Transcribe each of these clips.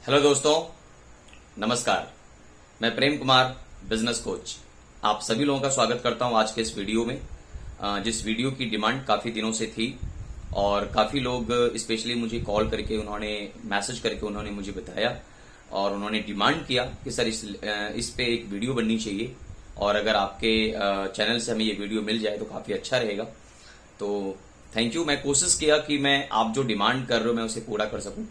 Hello दोस्तों, नमस्कार। मैं प्रेम कुमार, बिजनेस कोच, आप सभी लोगों का स्वागत करता हूं आज के इस वीडियो में। जिस वीडियो की डिमांड काफी दिनों से थी और काफी लोग स्पेशली मुझे कॉल करके उन्होंने मैसेज करके उन्होंने मुझे बताया और उन्होंने डिमांड किया कि सर इस पे एक वीडियो बननी चाहिए और अगर आपके चैनल से हमें ये वीडियो मिल जाए तो काफी अच्छा रहेगा। तो थैंक यू। मैं कोशिश किया कि मैं आप जो डिमांड कर रहे हो मैं उसे पूरा कर सकूं।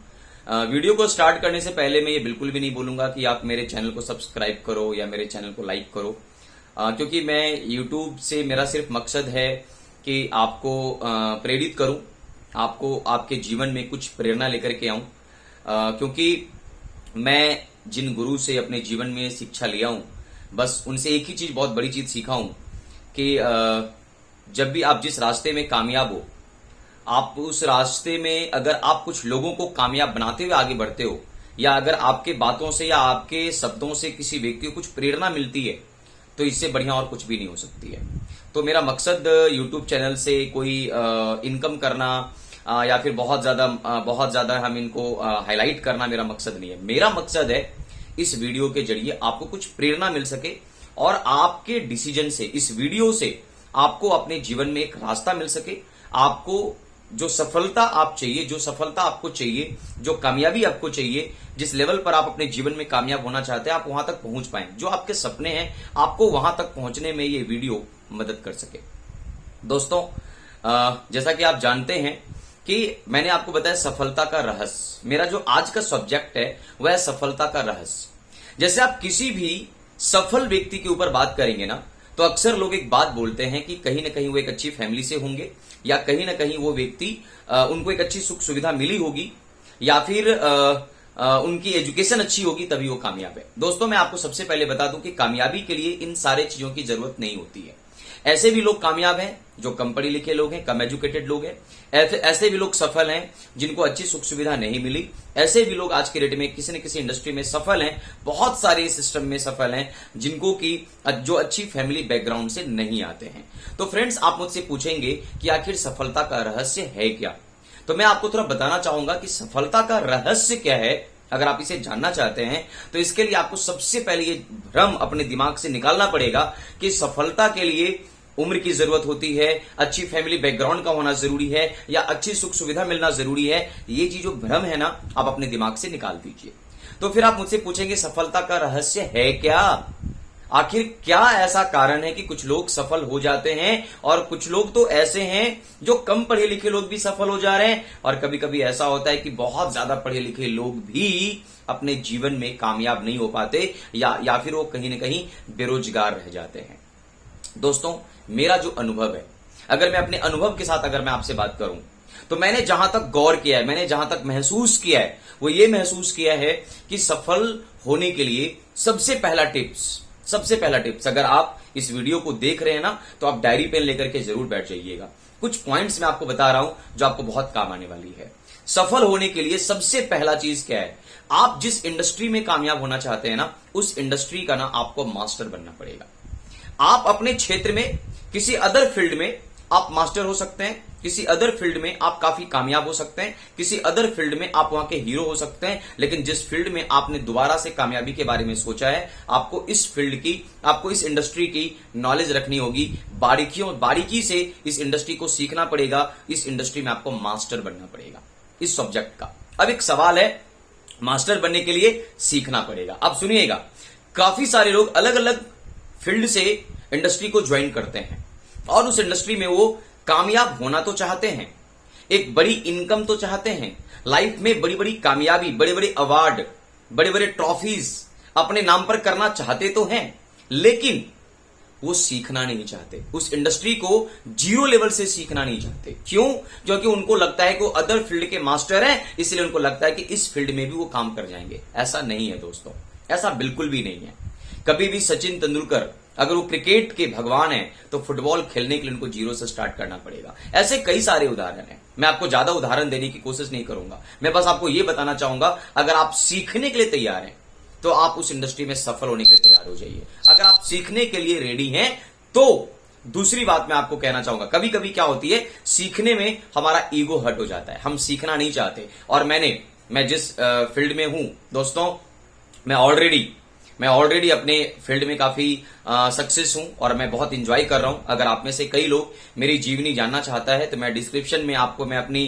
वीडियो को स्टार्ट करने से पहले मैं ये बिल्कुल भी नहीं बोलूंगा कि आप मेरे चैनल को सब्सक्राइब करो या मेरे चैनल को लाइक करो, क्योंकि मैं यूट्यूब से मेरा सिर्फ मकसद है कि आपको प्रेरित करूं, आपको आपके जीवन में कुछ प्रेरणा लेकर के आऊं, क्योंकि मैं जिन गुरु से अपने जीवन में शिक्षा लिया हूं बस उनसे एक ही चीज, बहुत बड़ी चीज सीखा हूं कि जब भी आप जिस रास्ते में कामयाब हो, आप उस रास्ते में अगर आप कुछ लोगों को कामयाब बनाते हुए आगे बढ़ते हो या अगर आपके बातों से या आपके शब्दों से किसी व्यक्ति को कुछ प्रेरणा मिलती है तो इससे बढ़िया और कुछ भी नहीं हो सकती है। तो मेरा मकसद यूट्यूब चैनल से कोई इनकम करना या फिर बहुत ज्यादा हम इनको हाईलाइट करना मेरा मकसद नहीं है। मेरा मकसद है इस वीडियो के जरिए आपको कुछ प्रेरणा मिल सके और आपके डिसीजन से, इस वीडियो से आपको अपने जीवन में एक रास्ता मिल सके। आपको जो सफलता आप चाहिए, जो सफलता आपको चाहिए, जो कामयाबी आपको चाहिए, जिस लेवल पर आप अपने जीवन में कामयाब होना चाहते हैं, आप वहां तक पहुंच पाए। जो आपके सपने हैं, आपको वहां तक पहुंचने में ये वीडियो मदद कर सके। दोस्तों, जैसा कि आप जानते हैं कि मैंने आपको बताया सफलता का रहस्य। मेरा जो आज का सब्जेक्ट है वह है सफलता का रहस्य। जैसे आप किसी भी सफल व्यक्ति के ऊपर बात करेंगे ना, तो अक्सर लोग एक बात बोलते हैं कि कहीं ना कहीं वो एक अच्छी फैमिली से होंगे या कहीं ना कहीं वो व्यक्ति उनको एक अच्छी सुख सुविधा मिली होगी या फिर उनकी एजुकेशन अच्छी होगी तभी वो कामयाब है। दोस्तों, मैं आपको सबसे पहले बता दूं कि कामयाबी के लिए इन सारे चीजों की जरूरत नहीं होती है। ऐसे भी लोग कामयाब हैं जो कम पढ़े लिखे लोग हैं, कम एजुकेटेड लोग हैं। ऐसे भी लोग सफल हैं जिनको अच्छी सुख सुविधा नहीं मिली। ऐसे भी लोग आज के डेट में किसी न किसी इंडस्ट्री में सफल हैं, बहुत सारे सिस्टम में सफल हैं जिनको की जो अच्छी फैमिली बैकग्राउंड से नहीं आते हैं। तो फ्रेंड्स, आप मुझसे पूछेंगे कि आखिर सफलता का रहस्य है क्या, तो मैं आपको थोड़ा बताना चाहूंगा कि सफलता का रहस्य क्या है। अगर आप इसे जानना चाहते हैं तो इसके लिए आपको सबसे पहले ये भ्रम अपने दिमाग से निकालना पड़ेगा कि सफलता के लिए उम्र की जरूरत होती है, अच्छी फैमिली बैकग्राउंड का होना जरूरी है या अच्छी सुख सुविधा मिलना जरूरी है। ये चीज जो भ्रम है ना, आप अपने दिमाग से निकाल दीजिए। तो फिर आप मुझसे पूछेंगे सफलता का रहस्य है क्या, आखिर क्या ऐसा कारण है कि कुछ लोग सफल हो जाते हैं और कुछ लोग तो ऐसे हैं जो कम पढ़े लिखे लोग भी सफल हो जा रहे हैं और कभी कभी ऐसा होता है कि बहुत ज्यादा पढ़े लिखे लोग भी अपने जीवन में कामयाब नहीं हो पाते या फिर वो कहीं ना कहीं बेरोजगार रह जाते हैं। दोस्तों, मेरा जो अनुभव है, अगर मैं अपने अनुभव के साथ अगर मैं आपसे बात करूं तो मैंने जहां तक गौर किया है, मैंने जहां तक महसूस किया है वो ये महसूस किया है कि सफल होने के लिए सबसे पहला टिप्स, अगर आप इस वीडियो को देख रहे हैं ना तो आप डायरी पेन लेकर के जरूर बैठ जाइएगा। कुछ पॉइंट्स मैं आपको बता रहा हूं जो आपको बहुत काम आने वाली है। सफल होने के लिए सबसे पहला चीज क्या है, आप जिस इंडस्ट्री में कामयाब होना चाहते हैं ना, उस इंडस्ट्री का ना आपको मास्टर बनना पड़ेगा। आप अपने क्षेत्र में किसी अदर फील्ड में आप मास्टर हो सकते हैं, किसी अदर फील्ड में आप काफी कामयाब हो सकते हैं, किसी अदर फील्ड में आप वहां के हीरो हो सकते हैं, लेकिन जिस फील्ड में आपने दोबारा से कामयाबी के बारे में सोचा है, आपको इस फील्ड की, आपको इस इंडस्ट्री की नॉलेज रखनी होगी, बारीकी से इस इंडस्ट्री को सीखना पड़ेगा, इस इंडस्ट्री में आपको मास्टर बनना पड़ेगा इस सब्जेक्ट का। अब एक सवाल है, मास्टर बनने के लिए सीखना पड़ेगा। अब सुनिएगा, काफी सारे लोग अलग अलग फील्ड से इंडस्ट्री को ज्वाइन करते हैं और उस इंडस्ट्री में वो कामयाब होना तो चाहते हैं, एक बड़ी इनकम तो चाहते हैं, लाइफ में बड़ी बड़ी कामयाबी, बड़े बड़े अवार्ड, बड़े बड़े ट्रॉफीज अपने नाम पर करना चाहते तो हैं, लेकिन वो सीखना नहीं चाहते, उस इंडस्ट्री को जीरो लेवल से सीखना नहीं चाहते। क्यों? क्योंकि उनको लगता है कि वो अदर फील्ड के मास्टर हैं, इसलिए उनको लगता है कि इस फील्ड में भी वो काम कर जाएंगे। ऐसा नहीं है दोस्तों, ऐसा बिल्कुल भी नहीं है। कभी भी सचिन तेंदुलकर अगर वो क्रिकेट के भगवान हैं तो फुटबॉल खेलने के लिए उनको जीरो से स्टार्ट करना पड़ेगा। ऐसे कई सारे उदाहरण हैं। मैं आपको ज्यादा उदाहरण देने की कोशिश नहीं करूंगा, मैं बस आपको यह बताना चाहूंगा, अगर आप सीखने के लिए तैयार हैं तो आप उस इंडस्ट्री में सफल होने के लिए तैयार हो जाइए। अगर आप सीखने के लिए रेडी हैं तो दूसरी बात मैं आपको कहना चाहूंगा, कभी कभी क्या होती है, सीखने में हमारा ईगो हर्ट हो जाता है, हम सीखना नहीं चाहते। और मैंने मैं जिस फील्ड में हूं दोस्तों, मैं ऑलरेडी अपने फील्ड में काफी सक्सेस हूं और मैं बहुत इंजॉय कर रहा हूं। अगर आप में से कई लोग मेरी जीवनी जानना चाहता है तो मैं डिस्क्रिप्शन में आपको मैं अपनी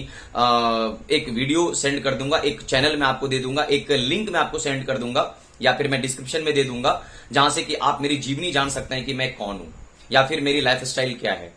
एक वीडियो सेंड कर दूंगा, एक चैनल में आपको दे दूंगा, एक लिंक मैं आपको सेंड कर दूंगा, या फिर मैं डिस्क्रिप्शन में दे दूंगा, जहां से कि आप मेरी जीवनी जान सकते हैं कि मैं कौन हूं या फिर मेरी लाइफ स्टाइल क्या है।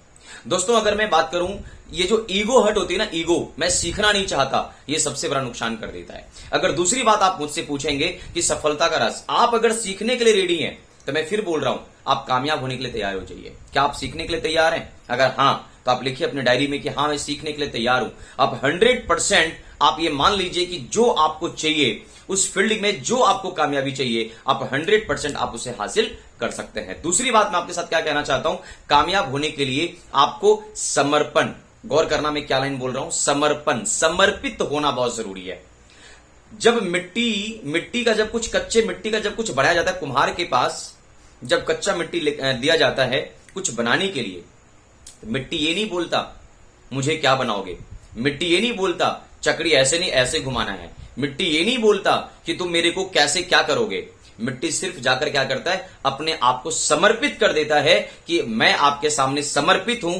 दोस्तों अगर मैं बात करूं, ये जो ईगो हट होती है ना, ईगो, मैं सीखना नहीं चाहता, ये सबसे बड़ा नुकसान कर देता है। अगर दूसरी बात आप मुझसे पूछेंगे कि सफलता का रस, आप अगर सीखने के लिए रेडी हैं तो मैं फिर बोल रहा हूं, आप कामयाब होने के लिए तैयार हो जाइए। क्या आप सीखने के लिए तैयार हैं? अगर हां तो आप लिखिए अपने डायरी में कि हां मैं सीखने के लिए तैयार हूं। अब 100% आप ये मान लीजिए कि जो आपको चाहिए, उस फील्ड में जो आपको कामयाबी चाहिए, आप 100% आप उसे हासिल कर सकते हैं। दूसरी बात मैं आपके साथ क्या कहना चाहता हूं, कामयाब होने के लिए आपको समर्पण, गौर करना मैं क्या लाइन बोल रहा हूं, समर्पण, समर्पित होना बहुत जरूरी है। जब मिट्टी का जब कुछ कच्चे मिट्टी का जब कुछ बनाया जाता है, कुम्हार के पास जब कच्चा मिट्टी दिया जाता है कुछ बनाने के लिए, मिट्टी ये नहीं बोलता मुझे क्या बनाओगे, मिट्टी ये नहीं बोलता चक्री ऐसे नहीं ऐसे घुमाना है, मिट्टी ये नहीं बोलता कि तुम मेरे को कैसे क्या करोगे। मिट्टी सिर्फ जाकर क्या करता है, अपने आप को समर्पित कर देता है कि मैं आपके सामने समर्पित हूं।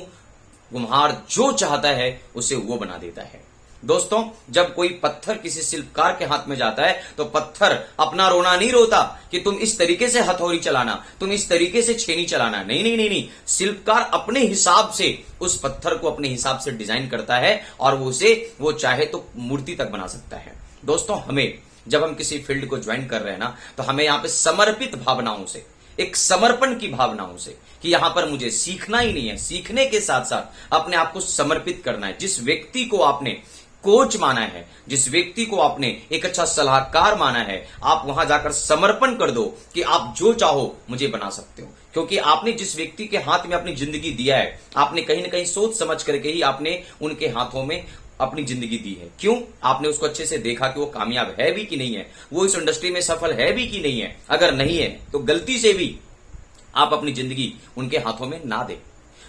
कुम्हार जो चाहता है उसे वो बना देता है। दोस्तों जब कोई पत्थर किसी शिल्पकार के हाथ में जाता है तो पत्थर अपना रोना नहीं रोता कि तुम इस तरीके से हथौड़ी चलाना, तुम इस तरीके से छेनी चलाना, नहीं नहीं नहीं नहीं। शिल्पकार अपने हिसाब से उस पत्थर को अपने हिसाब से डिजाइन करता है और वो चाहे तो मूर्ति तक बना सकता है। दोस्तों हमें जब हम किसी फील्ड को ज्वाइन कर रहे हैं ना, तो हमें यहां पे समर्पित भावनाओं से, एक समर्पण की भावनाओं से, कि यहां पर मुझे सीखना ही नहीं है, सीखने के साथ साथ अपने आप को समर्पित करना है। जिस व्यक्ति को आपने कोच माना है, जिस व्यक्ति को आपने एक अच्छा सलाहकार माना है, आप वहां जाकर समर्पण कर दो कि आप जो चाहो मुझे बना सकते हो। क्योंकि आपने जिस व्यक्ति के हाथ में अपनी जिंदगी दिया है, आपने कहीं ना कहीं सोच समझ करके ही आपने उनके हाथों में अपनी जिंदगी दी है। क्यों? आपने उसको अच्छे से देखा कि वो कामयाब है भी कि नहीं है, वो इस इंडस्ट्री में सफल है भी कि नहीं है। अगर नहीं है तो गलती से भी आप अपनी जिंदगी उनके हाथों में ना दें।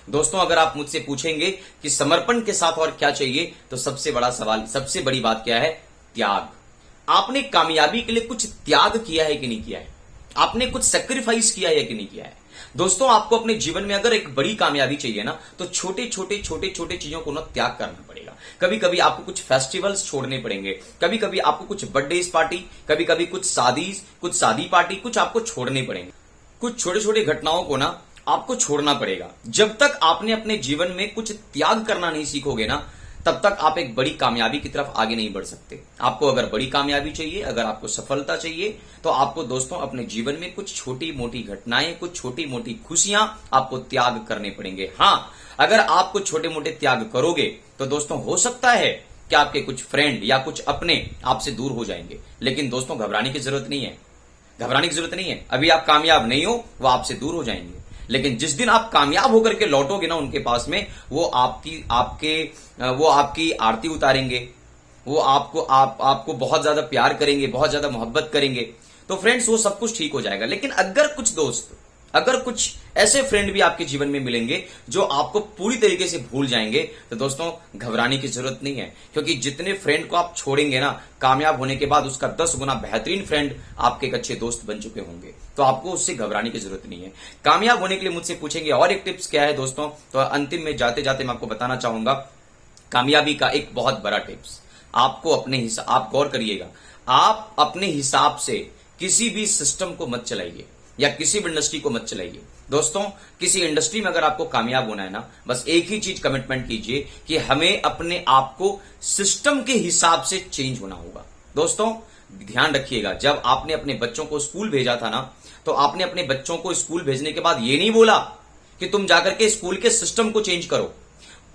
दोस्तों अगर आप मुझसे पूछेंगे कि समर्पण के साथ और क्या चाहिए, तो सबसे बड़ा सवाल, सबसे बड़ी बात क्या है, त्याग। आपने कामयाबी के लिए कुछ त्याग किया है कि नहीं किया है? आपने कुछ सेक्रीफाइस किया है कि नहीं किया है? दोस्तों आपको अपने जीवन में अगर एक बड़ी कामयाबी चाहिए ना, तो छोटे छोटे चीजों को ना त्याग करना पड़ेगा। कभी कभी आपको कुछ फेस्टिवल्स छोड़ने पड़ेंगे, कभी कभी आपको कुछ बर्थडे पार्टी, कभी कभी कुछ शादी पार्टी, कुछ आपको छोड़ने पड़ेंगे। कुछ छोटे छोटे घटनाओं को ना आपको छोड़ना पड़ेगा। जब तक आपने अपने जीवन में कुछ त्याग करना नहीं सीखोगे ना, तब तक आप एक बड़ी कामयाबी की तरफ आगे नहीं बढ़ सकते। आपको अगर बड़ी कामयाबी चाहिए, अगर आपको सफलता चाहिए, तो आपको दोस्तों अपने जीवन में कुछ छोटी मोटी घटनाएं, कुछ छोटी मोटी खुशियां आपको त्याग करने पड़ेंगे। हां, अगर आप कुछ छोटे मोटे त्याग करोगे तो दोस्तों हो सकता है कि आपके कुछ फ्रेंड या कुछ अपने आपसे दूर हो जाएंगे, लेकिन दोस्तों घबराने की जरूरत नहीं है, घबराने की जरूरत नहीं है। अभी आप कामयाब नहीं हो, वो आपसे दूर हो जाएंगे, लेकिन जिस दिन आप कामयाब होकर के लौटोगे ना उनके पास में, वो आपकी आरती उतारेंगे, वो आपको बहुत ज्यादा प्यार करेंगे, बहुत ज्यादा मोहब्बत करेंगे। तो फ्रेंड्स वो सब कुछ ठीक हो जाएगा। लेकिन अगर कुछ ऐसे फ्रेंड भी आपके जीवन में मिलेंगे जो आपको पूरी तरीके से भूल जाएंगे, तो दोस्तों घबराने की जरूरत नहीं है। क्योंकि जितने फ्रेंड को आप छोड़ेंगे ना, कामयाब होने के बाद उसका 10 गुना बेहतरीन फ्रेंड आपके एक अच्छे दोस्त बन चुके होंगे। तो आपको उससे घबराने की जरूरत नहीं है। कामयाब होने के लिए मुझसे पूछेंगे और एक टिप्स क्या है दोस्तों, तो अंतिम में जाते जाते मैं आपको बताना चाहूंगा कामयाबी का एक बहुत बड़ा टिप्स। आपको आप गौर करिएगा, आप अपने हिसाब से किसी भी सिस्टम को मत चलाइए या किसी भी इंडस्ट्री को मत चलाइए। दोस्तों किसी इंडस्ट्री में अगर आपको कामयाब होना है ना, बस एक ही चीज कमिटमेंट कीजिए कि हमें अपने आप को सिस्टम के हिसाब से चेंज होना होगा। दोस्तों ध्यान रखिएगा, जब आपने अपने बच्चों को स्कूल भेजा था ना, तो आपने अपने बच्चों को स्कूल भेजने के बाद ये नहीं बोला कि तुम जाकर के स्कूल के सिस्टम को चेंज करो।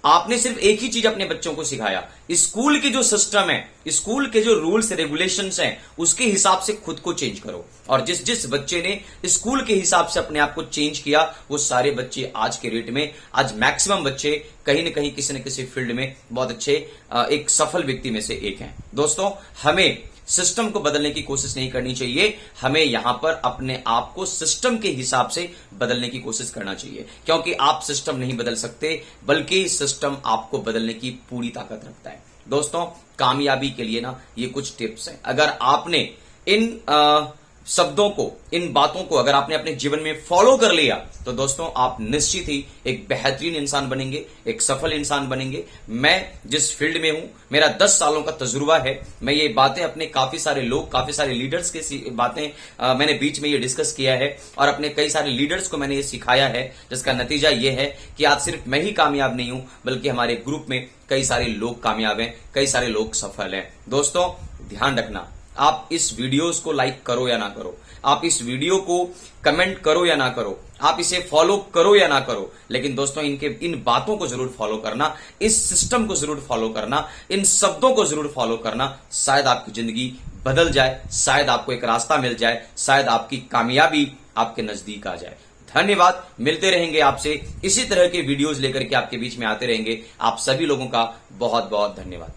आपने सिर्फ एक ही चीज अपने बच्चों को सिखाया, स्कूल के जो सिस्टम है, स्कूल के जो रूल्स रेगुलेशंस हैं, उसके हिसाब से खुद को चेंज करो। और जिस बच्चे ने स्कूल के हिसाब से अपने आप को चेंज किया, वो सारे बच्चे आज के रेट में, आज मैक्सिमम बच्चे कहीं ना कहीं किसी न किसी फील्ड में बहुत अच्छे एक सफल व्यक्ति में से एक हैं। दोस्तों हमें सिस्टम को बदलने की कोशिश नहीं करनी चाहिए, हमें यहां पर अपने आप को सिस्टम के हिसाब से बदलने की कोशिश करना चाहिए। क्योंकि आप सिस्टम नहीं बदल सकते, बल्कि सिस्टम आपको बदलने की पूरी ताकत रखता है। दोस्तों कामयाबी के लिए ना ये कुछ टिप्स हैं। अगर आपने इन शब्दों को, इन बातों को अगर आपने अपने जीवन में फॉलो कर लिया तो दोस्तों आप निश्चित ही एक बेहतरीन इंसान बनेंगे, एक सफल इंसान बनेंगे। मैं जिस फील्ड में हूं, मेरा 10 सालों का तजुर्बा है। मैं ये बातें अपने काफी सारे लोग, काफी सारे लीडर्स की बातें मैंने बीच में ये डिस्कस किया है और अपने कई सारे लीडर्स को मैंने ये सिखाया है, जिसका नतीजा ये है कि आज सिर्फ मैं ही कामयाब नहीं हूं, बल्कि हमारे ग्रुप में कई सारे लोग कामयाब हैं, कई सारे लोग सफल हैं। दोस्तों ध्यान रखना, आप इस वीडियोस को लाइक करो या ना करो, आप इस वीडियो को कमेंट करो या ना करो, आप इसे फॉलो करो या ना करो, लेकिन दोस्तों इन बातों को जरूर फॉलो करना, इस सिस्टम को जरूर फॉलो करना, इन शब्दों को जरूर फॉलो करना। शायद आपकी जिंदगी बदल जाए, शायद आपको एक रास्ता मिल जाए, शायद आपकी कामयाबी आपके नजदीक आ जाए। धन्यवाद। मिलते रहेंगे आपसे, इसी तरह के वीडियोस लेकर के आपके बीच में आते रहेंगे। आप सभी लोगों का बहुत बहुत धन्यवाद।